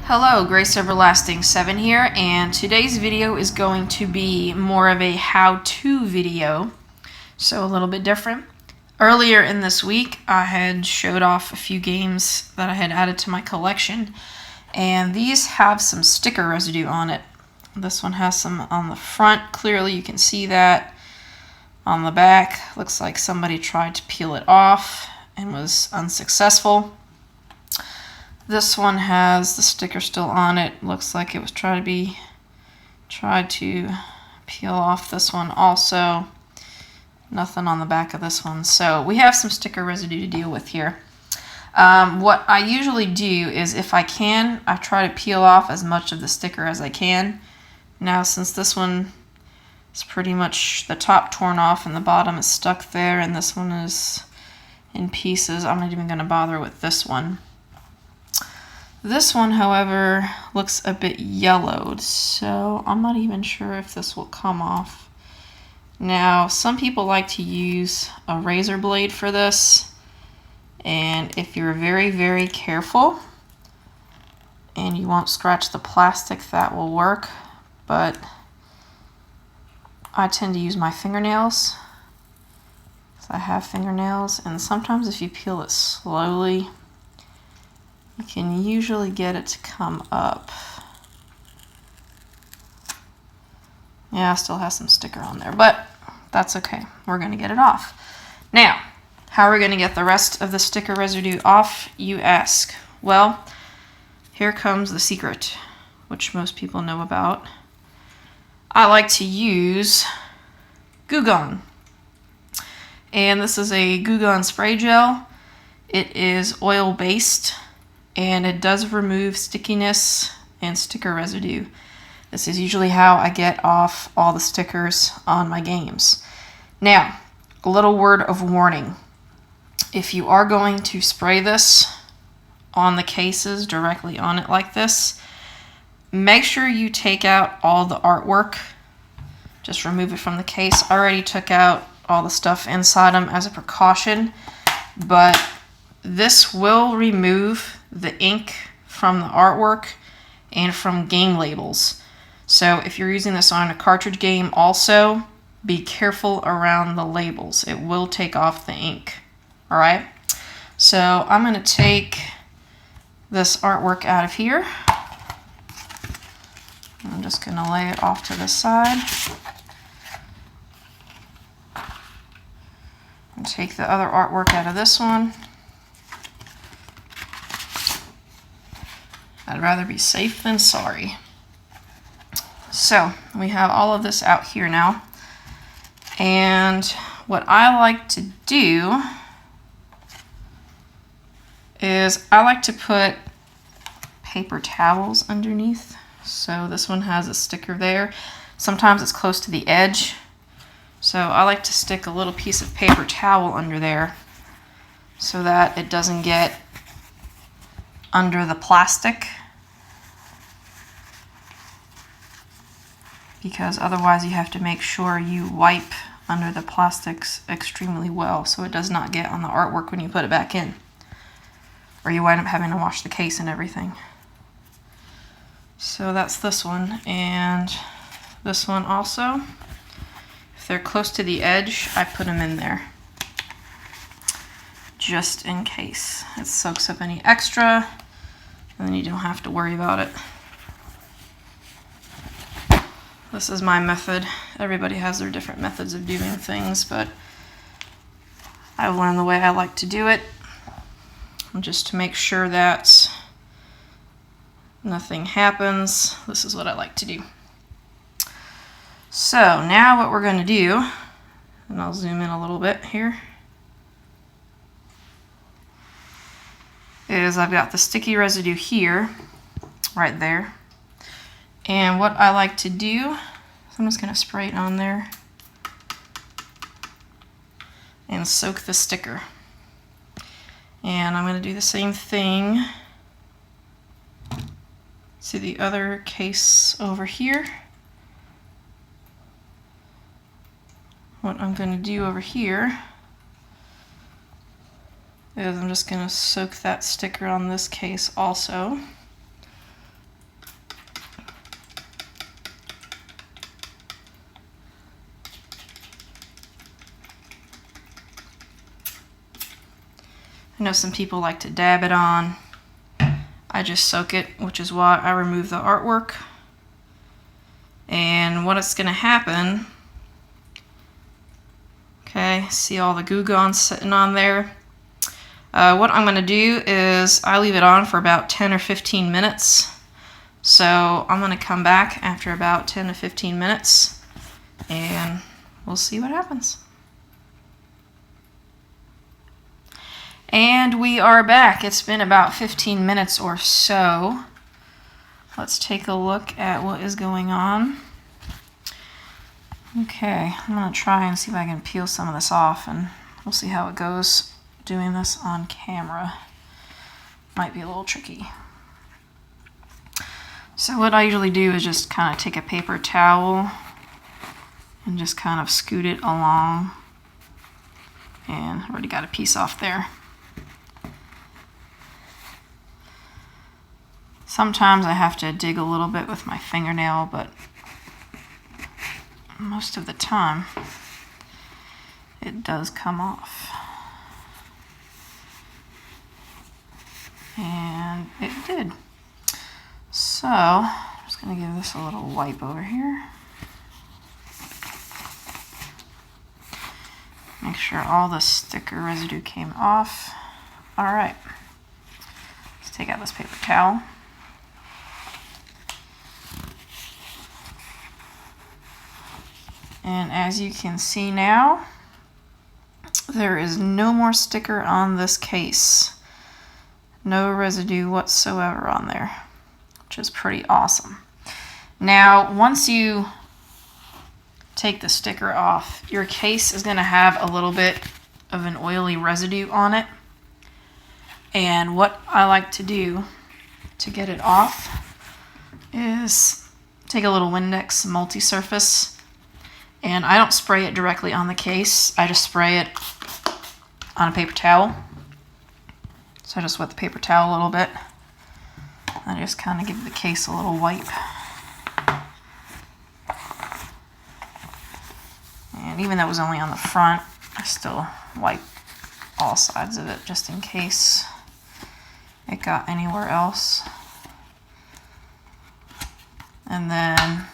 Hello, Grace Everlasting 7 here, and today's video is going to be more of a how-to video, so a little bit different. Earlier in this week, I had showed off a few games that I had added to my collection, and these have some sticker residue on it. This one has some on the front, clearly you can see that. On the back, looks like somebody tried to peel it off and was unsuccessful. This one has the sticker still on it. Looks like it was tried to peel off. This one also. Nothing on the back of this one. So we have some sticker residue to deal with here. What I usually do is, if I can, I try to peel off as much of the sticker as I can. Now, since this one is pretty much the top torn off and the bottom is stuck there, and this one is in pieces, I'm not even going to bother with this one. This one, however, looks a bit yellowed, so I'm not even sure if this will come off. Now, some people like to use a razor blade for this, and if you're very, very careful and you won't scratch the plastic, that will work, but I tend to use my fingernails, because I have fingernails, and sometimes if you peel it slowly, you can usually get it to come up. Yeah, it still has some sticker on there, but that's okay. We're going to get it off. Now, how are we going to get the rest of the sticker residue off, you ask? Well, here comes the secret, which most people know about. I like to use Goo Gone. And this is a Goo Gone spray gel. It is oil-based, and it does remove stickiness and sticker residue. This is usually how I get off all the stickers on my games. Now, a little word of warning. If you are going to spray this on the cases, directly on it like this, make sure you take out all the artwork. Just remove it from the case. I already took out all the stuff inside them as a precaution, but this will remove the ink from the artwork and from game labels. So if you're using this on a cartridge game also, be careful around the labels. It will take off the ink. Alright? So I'm going to take this artwork out of here. I'm just going to lay it off to the side. And take the other artwork out of this one. I'd rather be safe than sorry. So, we have all of this out here now. And what I like to do is I like to put paper towels underneath. So this one has a sticker there. Sometimes it's close to the edge. So I like to stick a little piece of paper towel under there so that it doesn't get under the plastic, because otherwise you have to make sure you wipe under the plastics extremely well so it does not get on the artwork when you put it back in, or you wind up having to wash the case and everything. So that's this one, and this one also. If they're close to the edge, I put them in there just in case. It soaks up any extra, and then you don't have to worry about it. This is my method. Everybody has their different methods of doing things, but I've learned the way I like to do it, just to make sure that nothing happens. This is what I like to do. So now what we're going to do, and I'll zoom in a little bit here, is I've got the sticky residue here, right there. And what I like to do is I'm just going to spray it on there and soak the sticker. And I'm going to do the same thing to the other case over here. What I'm going to do over here is I'm just going to soak that sticker on this case also. know some people like to dab it on. I just soak it, which is why I remove the artwork. And what is going to happen, okay, see all the Goo Gone sitting on there. What I'm going to do is I leave it on for about 10 or 15 minutes. So I'm going to come back after about 10 to 15 minutes and we'll see what happens. And we are back. It's been about 15 minutes or so. Let's take a look at what is going on. Okay, I'm going to try and see if I can peel some of this off, and we'll see how it goes doing this on camera. Might be a little tricky. So what I usually do is just kind of take a paper towel and just kind of scoot it along. And I already got a piece off there. Sometimes I have to dig a little bit with my fingernail, but most of the time it does come off. And it did. So I'm just going to give this a little wipe over here. Make sure all the sticker residue came off. Alright, let's take out this paper towel. And as you can see now, there is no more sticker on this case. No residue whatsoever on there, which is pretty awesome. Now, once you take the sticker off, your case is going to have a little bit of an oily residue on it. And what I like to do to get it off is take a little Windex multi-surface, and I don't spray it directly on the case. I just spray it on a paper towel. So I just wet the paper towel a little bit. I just kind of give the case a little wipe. And even though it was only on the front, I still wipe all sides of it just in case it got anywhere else. And then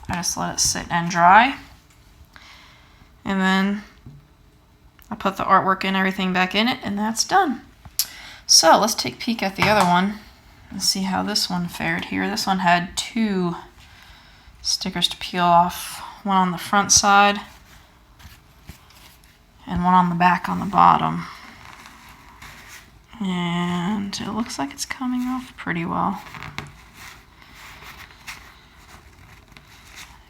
I just let it sit and dry. And then I put the artwork and everything back in it, and that's done. So let's take a peek at the other one and see how this one fared here. This one had 2 stickers to peel off, one on the front side and one on the back on the bottom. And it looks like it's coming off pretty well.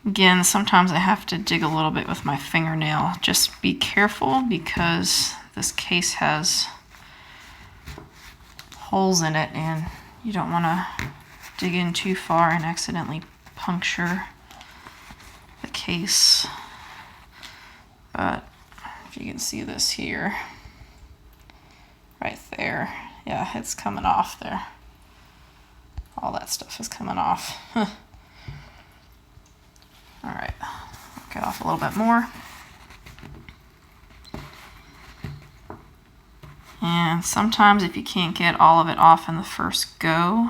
Again, sometimes I have to dig a little bit with my fingernail. Just be careful because this case has holes in it and you don't want to dig in too far and accidentally puncture the case. But if you can see this here, right there, yeah, it's coming off there. All that stuff is coming off. Alright, get off a little bit more. And sometimes if you can't get all of it off in the first go,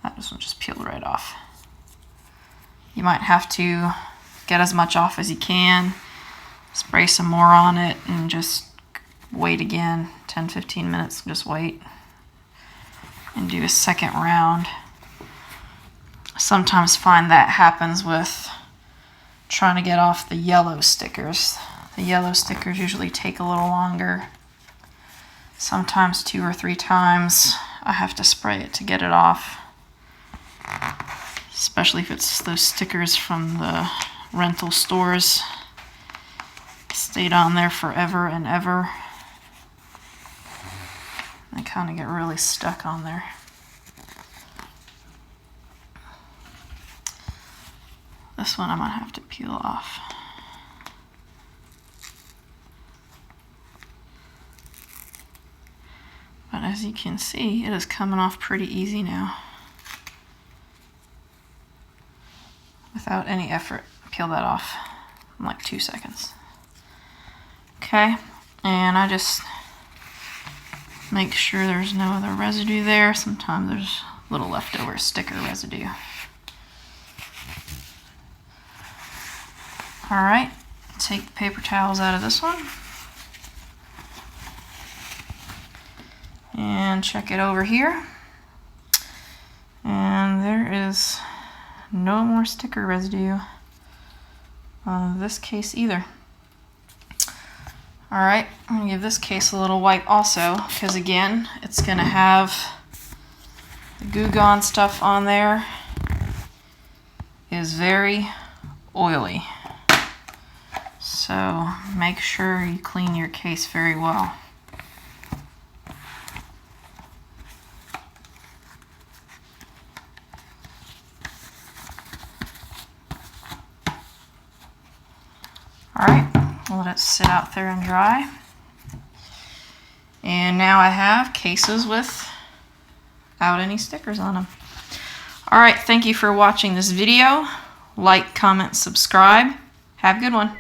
that one just peeled right off. You might have to get as much off as you can, spray some more on it, and just wait again 10-15 minutes, just wait and do a second round. Sometimes find that happens with trying to get off the yellow stickers. The yellow stickers usually take a little longer. Sometimes 2 or 3 times I have to spray it to get it off. Especially if it's those stickers from the rental stores. Stayed on there forever and ever. They kind of get really stuck on there. This one I might have to peel off. But as you can see, it is coming off pretty easy now. Without any effort. Peel that off in like 2 seconds. Okay, and I just Make sure there's no other residue there. Sometimes there's a little leftover sticker residue. Alright, take the paper towels out of this one. And check it over here. And there is no more sticker residue on this case either. Alright, I'm going to give this case a little wipe also, because again, it's going to have the Goo Gone stuff on there. Is very oily. So make sure you clean your case very well. Alright, let it sit out there and dry. And now I have cases without any stickers on them. Alright, thank you for watching this video. Like, comment, subscribe. Have a good one.